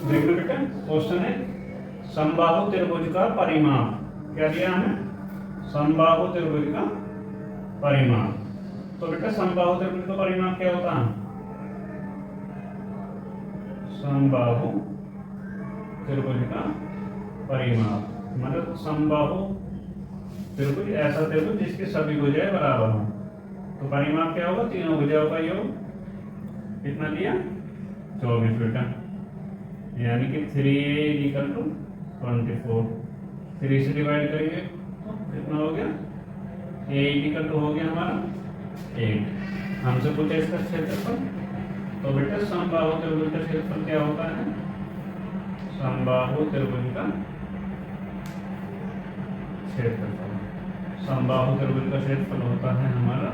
देखो बेटा क्वेश्चन है समबाहु त्रिभुज का परिमाप। क्या दिया हमें? समबाहु त्रिभुज का परिमाप। तो बेटा समबाहु त्रिभुज का परिमाप क्या होता है? समबाहु त्रिभुज का परिमाप मतलब समबाहु त्रिभुज ऐसा त्रिभुज जिसकी सभी भुजाएं बराबर हों। तो परिमाप क्या होगा? तीनों भुजाओं का योग। कितना दिया? 24 बेटा, यानी कि 3a इक्वल टू 24। 3 से डिवाइड करेंगे तो कितना हो गया? a इक्वल टू हो गया हमारा 8। हमसे पूछे इसका क्षेत्रफल। तो बेटा समबाहु त्रिभुज का क्षेत्रफल क्या होता है? समबाहु त्रिभुज का क्षेत्रफल, समबाहु त्रिभुज का क्षेत्रफल होता है हमारा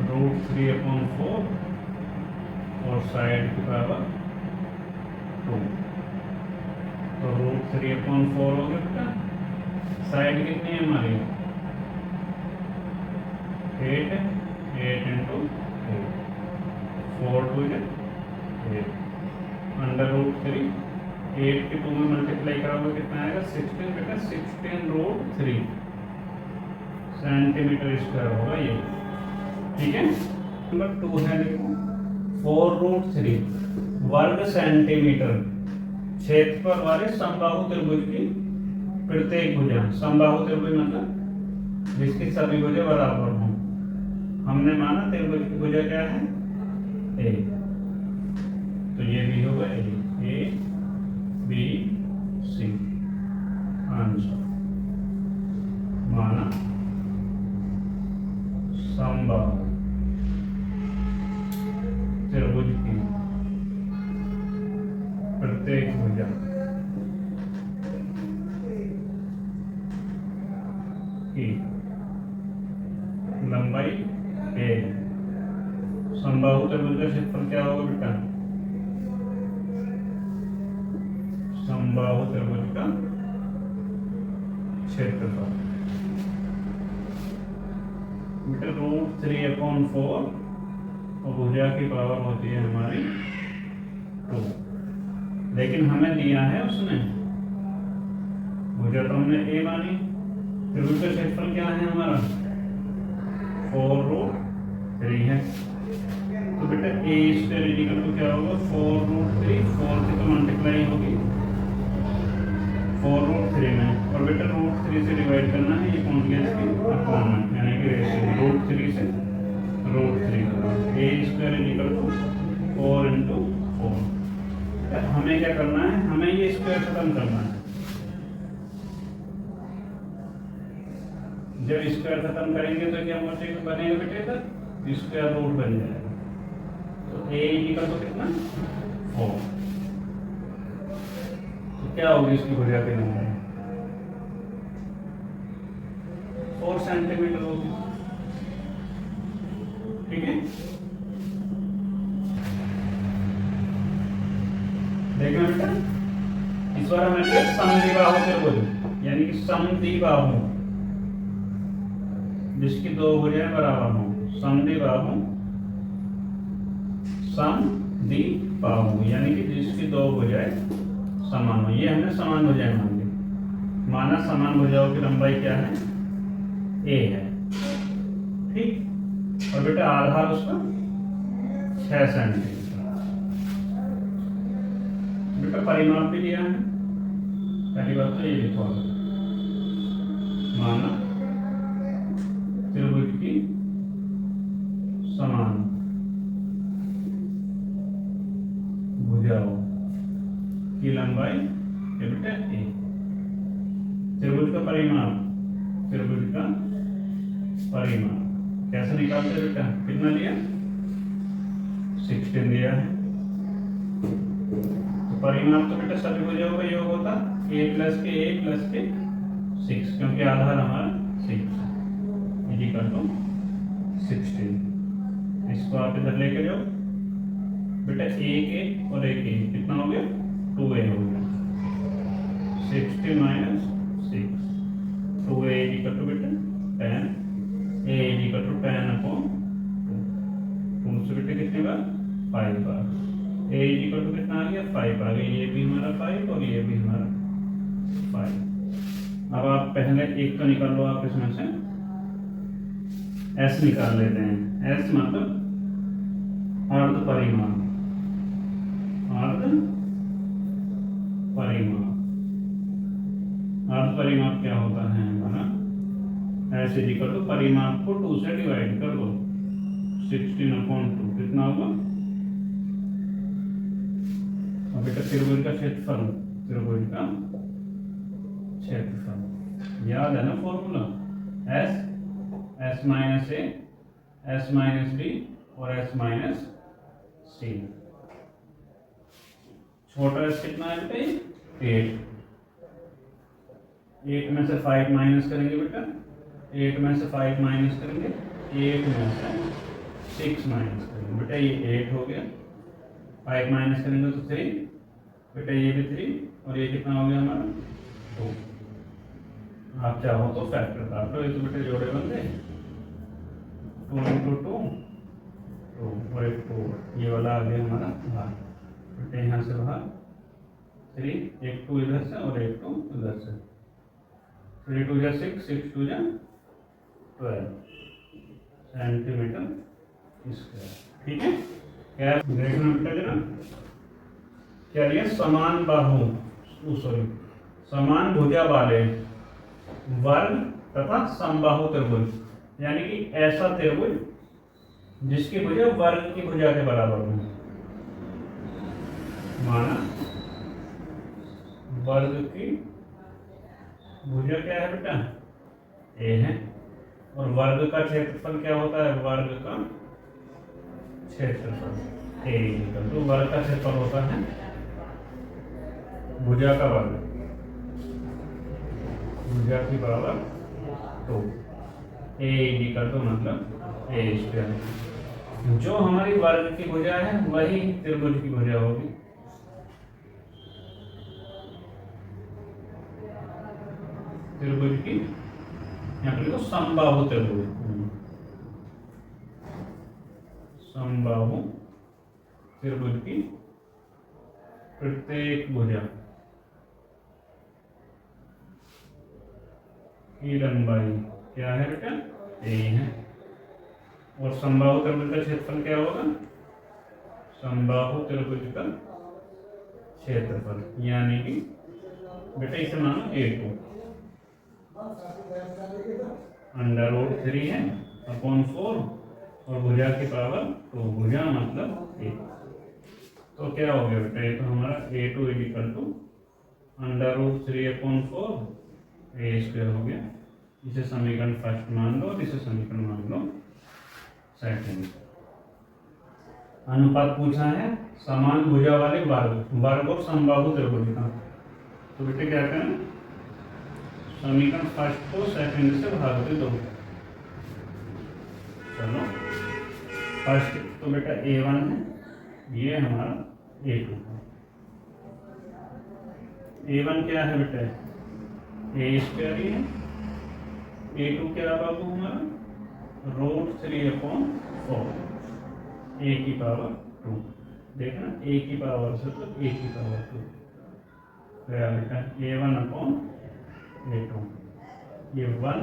√3/4 और साइड की बराबर 2। तो √3/4 हो गया बेटा। साइड कितनी है हमारी? 8 है। 8 इंटू 4 2 8 √3 8 के 2 में मल्टीप्लाई करोगे कितना आएगा? 16 बेटा। 16√3 सेंटीमीटर स्क्वायर होगा ये। ठीक है। नंबर 2 है, देखो 4√3 वर्ग सेंटीमीटर क्षेत्रफल वाले समबाहु त्रिभुज की प्रत्येक भुजा। समबाहु त्रिभुज मतलब जिसकी सभी भुजा बराबर हों। हमने माना त्रिभुज की भुजा क्या है? ए। तो ये भी होगा ए बी सी। आंसर माना समबाहु त्रिभुज की प्रत्येक भुजा की लंबाई a। समबाहु त्रिभुज का क्षेत्रफल क्या होगा बेटा? समबाहु त्रिभुज का क्षेत्रफल बेटा √3/4 और भुजा की पावर होती है हमारी 2। लेकिन हमें दिया है उसने भुजा, तो हमने a मानी। त्रिभुज का क्षेत्रफल क्या है हमारा? 4√3 है। तो बेटा a स्क्वायर इक्वल टू क्या होगा? 4√3। 4 से तो मल्टीप्लाई होगी 4√3 में, और बेटा √3 से डिवाइड करना है। ये पहुंच गया इसकी अपॉन में, यानी कि रेशियो √3 से √3 a square equal to 4 into 4। हमें क्या करना है? हमें ये स्क्वायर खत्म करना है। जब स्क्वायर खत्म करेंगे तो क्या बनेगा बेटे? तक स्क्वायर रूट बन जाएगा। तो a इक्वल टू कितना? 4। तो क्या होगी इसकी भुजा की लंबाई? 4 सेंटीमीटर होगी। ठीक है। देखना बेटा, इस बार हमें समद्विबाहु त्रिभुज, यानी कि समद्विबाहु जिसकी दो भुजाएं बराबर हों। समद्विबाहु, समद्विबाहु यानी कि जिसकी दो भुजाएं समान हो। ये हमने समान भुजाएं मान ली। माना समान भुजाओं की लंबाई क्या है? a है। ठीक। और बेटा आधार उसका 6 सेंटीमीटर। बेटा परिमाप भी दिया है। पहली बात तो ये लिखो, माना त्रिभुज की समान भुजाओं की लंबाई बेटा a। त्रिभुज का परिमाप, त्रिभुज का परिमाप कैसे निकालते बेटा? कितना दिया? 16 दिया है। तो परिमाप तो बेटा सभी भुजाओं का योग होता a प्लस के 6, क्योंकि आधार हमारा 6 इक्वल टू 16। इसको आप इधर लेके जाओ बेटा। एक और एक कितना हो गया? 2a हो गया। 60 माइनस 6, 2a इक्वल टू बेटा 10, a इक्वल टू 10/2। 2 से बेटे कितनी बार? 5 बार। ए इक्वल टू कितना आ गया 5 आ गया, ये भी हमारा 5 और ये भी हमारा 5। अब आप पहले एक तो निकाल लो, आप इसमें से एस निकाल लेते हैं। एस मतलब अर्ध परिमाण, अर्ध परिमाण। अर्ध परिमाप क्या होता है हमारा, एस इज इक्वल टू परिमाप को 2 से डिवाइड कर दो, 16/2 कितना होगा। अब बेटा त्रिभुज का क्षेत्रफल, त्रिभुज का क्षेत्रफल याद है ना फॉर्मूला, एस, एस माइनस ए, एस माइनस बी और एस माइनस सी। छोटा एस कितना है बेटा 8, 8 में से 5 माइनस करेंगे बेटा, 8 में से 5 माइनस करेंगे, 8 में से 6 माइनस करेंगे बेटा, ये 8 हो गया, 5 माइनस करेंगे तो 3 बेटा, ये भी 3 और ये कितना हो गया हमारा 2। आप चाहो तो फैक्टर काट लो, ये तो बेटे जोड़े बनते 2 इंटू 2 और एक 2, ये वाला आ गया हमारा बाहर बेटे, यहाँ से बाहर 3, एक 2 इधर से और एक 2 इधर से, 3 2 जा 6, 6 2 जा 12 सेंटीमीटर स्क्वायर। ठीक है, क्या देखना बेटा जरा, क्या ये समान बाहु, सॉरी समान भुजा वाले वर्ग तथा समबाहु त्रिभुज, यानी कि ऐसा त्रिभुज जिसकी भुजा वर्ग की भुजा के बराबर हो। माना वर्ग की भुजा क्या है बेटा ए है, और वर्ग का क्षेत्रफल क्या होता है, वर्ग का क्षेत्रफल ए, तो वर्ग का क्षेत्रफल होता है भुजा का वर्ग, भुजा की बराबर 2, ए इक्वल टू मतलब ए स्क्वायर। जो हमारी वर्ग की भुजा है वही त्रिभुज की भुजा होगी। त्रिभुज की यहाँ पर लिखो समबाहु त्रिभुज, समबाहु त्रिभुज की प्रत्येक भुजा की लंबाई क्या है बेटा ए है, और समबाहु त्रिभुज का क्षेत्रफल क्या होगा, समबाहु त्रिभुज का क्षेत्रफल, यानी कि बेटा इसे मानो A2 √3 है अपॉन 4 और भुजा की पावर 2, भुजा मतलब 1, तो क्या हो गया बेटा, ये तो हमारा A2 equal to √3/4 A square हो गया। इसे समीकरण फर्स्ट मान लो और इसे समीकरण मान लो सेकंड। अनुपात पूछा है समान भुजा वाले वर्ग, वर्ग और समबाहु त्रिभुज का, तो बेटे क्या करें, समीकरण फर्स्ट को सेकंड से भाग दे दो। चलो फर्स्ट तो बेटा A1 है, ये हमारा A2 है। A1 क्या है बेटा ए स्क्वायर ही है, A2 क्या बाबू हमारा √3/4, ए की पावर 2, देखना ए की पावर से तो ए की पावर 2, क्या बेटा A1/A2, ये 1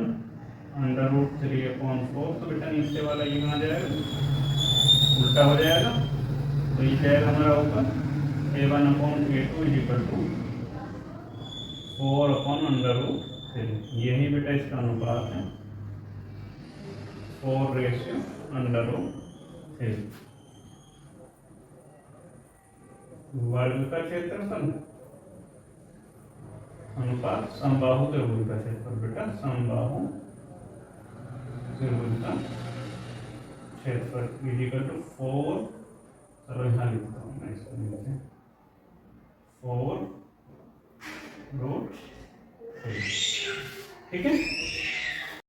√3/4, तो बेटा नीचे वाला ये कहाँ जाएगा, उल्टा हो जाएगा, तो ये जाएगा हमारा ऊपर A1/A2 इक्वल टू 4/√3, यही बेटा इसका अनुपात है 4/√3। वर्ग का क्षेत्रफल अनुपात समबाहु त्रिभुज का क्षेत्रफल, बेटा समबाहु त्रिभुज का क्षेत्रफल इक्वल टू 4, चलो यहाँ लिखता हूँ मैं इसको नीचे 4√3, ठीक है।